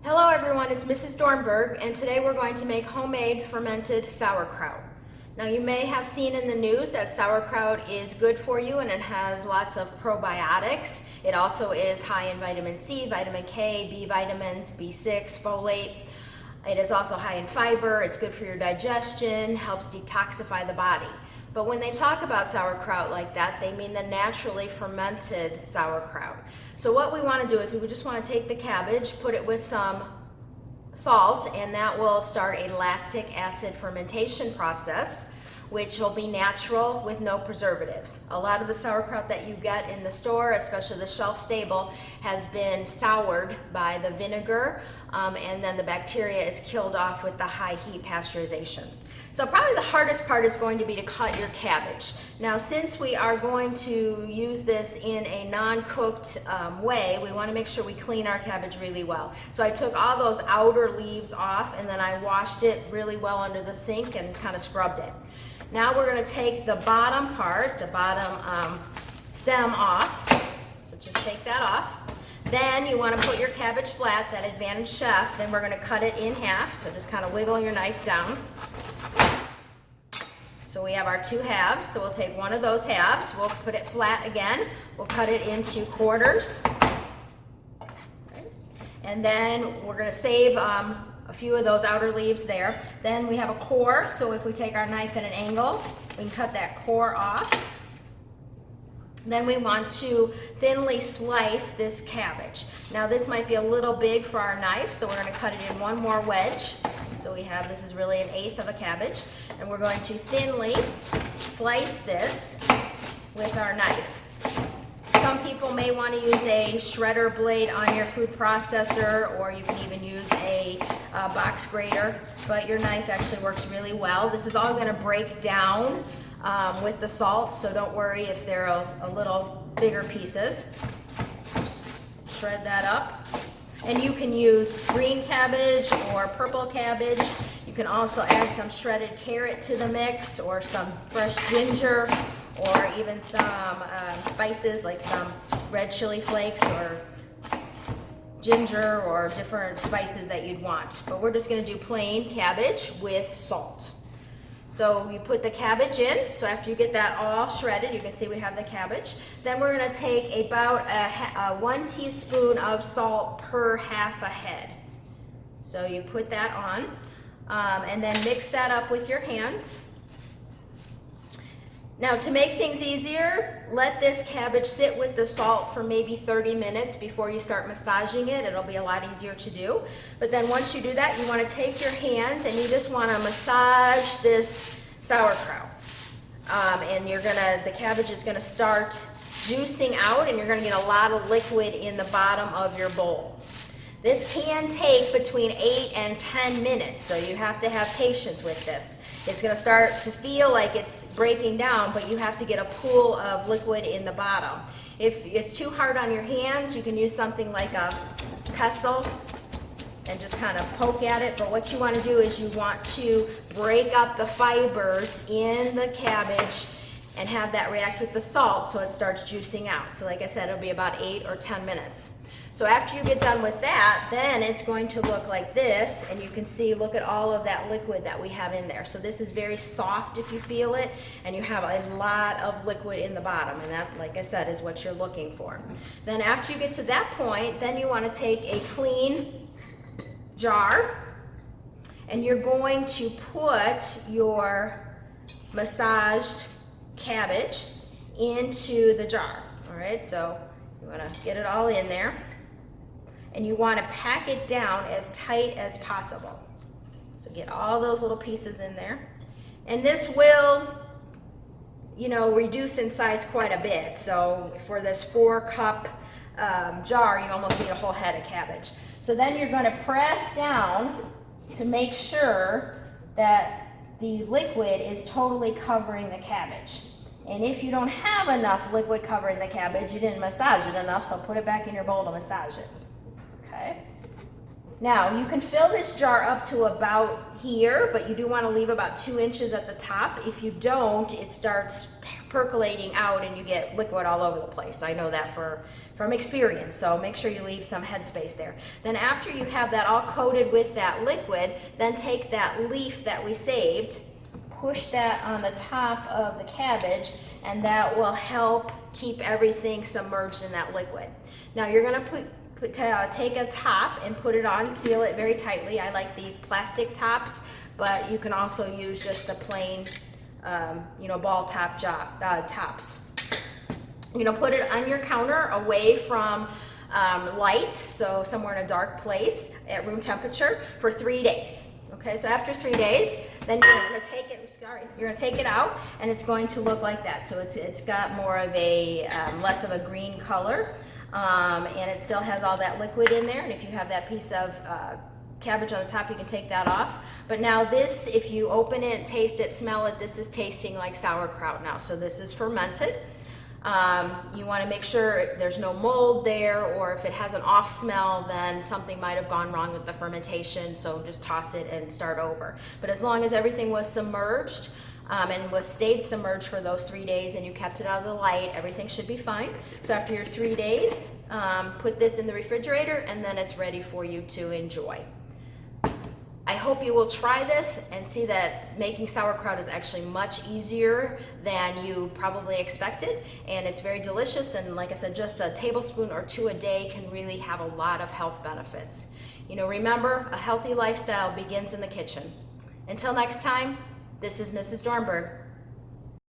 Hello everyone, it's Mrs. Dornberg, and today we're going to make homemade fermented sauerkraut. Now you may have seen in the news that sauerkraut is good for you and it has lots of probiotics. It also is high in vitamin C, vitamin K, B vitamins, B6, folate. It is also high in fiber, it's good for your digestion, helps detoxify the body. But when they talk about sauerkraut like that, they mean the naturally fermented sauerkraut. So what we want to do is we just want to take the cabbage, put it with some salt, and that will start a lactic acid fermentation process, which will be natural with no preservatives. A lot of the sauerkraut that you get in the store, especially the shelf stable, has been soured by the vinegar, and then the bacteria is killed off with the high heat pasteurization. So probably the hardest part is going to be to cut your cabbage. Now since we are going to use this in a non-cooked way, we want to make sure we clean our cabbage really well. So I took all those outer leaves off and then I washed it really well under the sink and kind of scrubbed it. Now we're going to take the bottom part, the bottom stem off. So just take that off. Then you want to put your cabbage flat, that Advantage Chef. Then we're going to cut it in half. So just kind of wiggle your knife down. So we have our two halves. So we'll take one of those halves. We'll put it flat again. We'll cut it into quarters. Okay. And then we're going to save a few of those outer leaves there. Then we have a core. So if we take our knife at an angle, we can cut that core off. Then we want to thinly slice this cabbage. Now this might be a little big for our knife, so we're going to cut it in one more wedge. So we have, this is really 1/8 of a cabbage, and we're going to thinly slice this with our knife. Some people may want to use a shredder blade on your food processor, or you can even use a box grater, but your knife actually works really well. This is all going to break down with the salt, so don't worry if they're a little bigger pieces. Just shred that up. And you can use green cabbage or purple cabbage. You can also add some shredded carrot to the mix, or some fresh ginger, or even some spices like some red chili flakes or ginger, or different spices that you'd want. But we're just going to do plain cabbage with salt. So you put the cabbage in. So after you get that all shredded, you can see we have the cabbage. Then we're going to take about 1 teaspoon of salt per half a head. So you put that on, and then mix that up with your hands. Now to make things easier, let this cabbage sit with the salt for maybe 30 minutes before you start massaging it. It'll be a lot easier to do. But then once you do that, you want to take your hands and you just want to massage this sauerkraut. And the cabbage is going to start juicing out, and you're going to get a lot of liquid in the bottom of your bowl. This can take between 8 and 10 minutes, so you have to have patience with this. It's going to start to feel like it's breaking down, but you have to get a pool of liquid in the bottom. If it's too hard on your hands, you can use something like a pestle and just kind of poke at it. But what you want to do is you want to break up the fibers in the cabbage and have that react with the salt so it starts juicing out. So like I said, it'll be about 8 or 10 minutes. So after you get done with that, then it's going to look like this, and you can see, look at all of that liquid that we have in there. So this is very soft if you feel it, and you have a lot of liquid in the bottom, and that, like I said, is what you're looking for. Then after you get to that point, then you want to take a clean jar, and you're going to put your massaged cabbage into the jar. All right, so you want to get it all in there. And you want to pack it down as tight as possible. So get all those little pieces in there. And this will, reduce in size quite a bit. So for this 4-cup jar, you almost need a whole head of cabbage. So then you're going to press down to make sure that the liquid is totally covering the cabbage. And if you don't have enough liquid covering the cabbage, you didn't massage it enough, so put it back in your bowl to massage it. Okay. Now you can fill this jar up to about here, but you do want to leave about 2 inches at the top. If you don't, it starts percolating out and you get liquid all over the place. I know that from experience, so make sure you leave some headspace there. Then after you have that all coated with that liquid, then take that leaf that we saved, push that on the top of the cabbage, and that will help keep everything submerged in that liquid. Now you're going to take a top and put it on, seal it very tightly. I like these plastic tops, but you can also use just the plain, ball top tops. Put it on your counter away from light, so somewhere in a dark place at room temperature for 3 days. Okay, so after 3 days, then you're going to take it. You're going to take it out, and it's going to look like that. So it's got more of a less of a green color, and it still has all that liquid in there. And if you have that piece of cabbage on the top, you can take that off. But now this, if you open it, taste it, smell it, this is tasting like sauerkraut now. So this is fermented. You want to make sure there's no mold there, or if it has an off smell, then something might have gone wrong with the fermentation, so just toss it and start over. But as long as everything was submerged and stayed submerged for those 3 days, and you kept it out of the light, everything should be fine. So after your 3 days, put this in the refrigerator, and then it's ready for you to enjoy. I hope you will try this and see that making sauerkraut is actually much easier than you probably expected, and it's very delicious, and like I said, just a tablespoon or 2 a day can really have a lot of health benefits. Remember, a healthy lifestyle begins in the kitchen. Until next time, this is Mrs. Dornberg.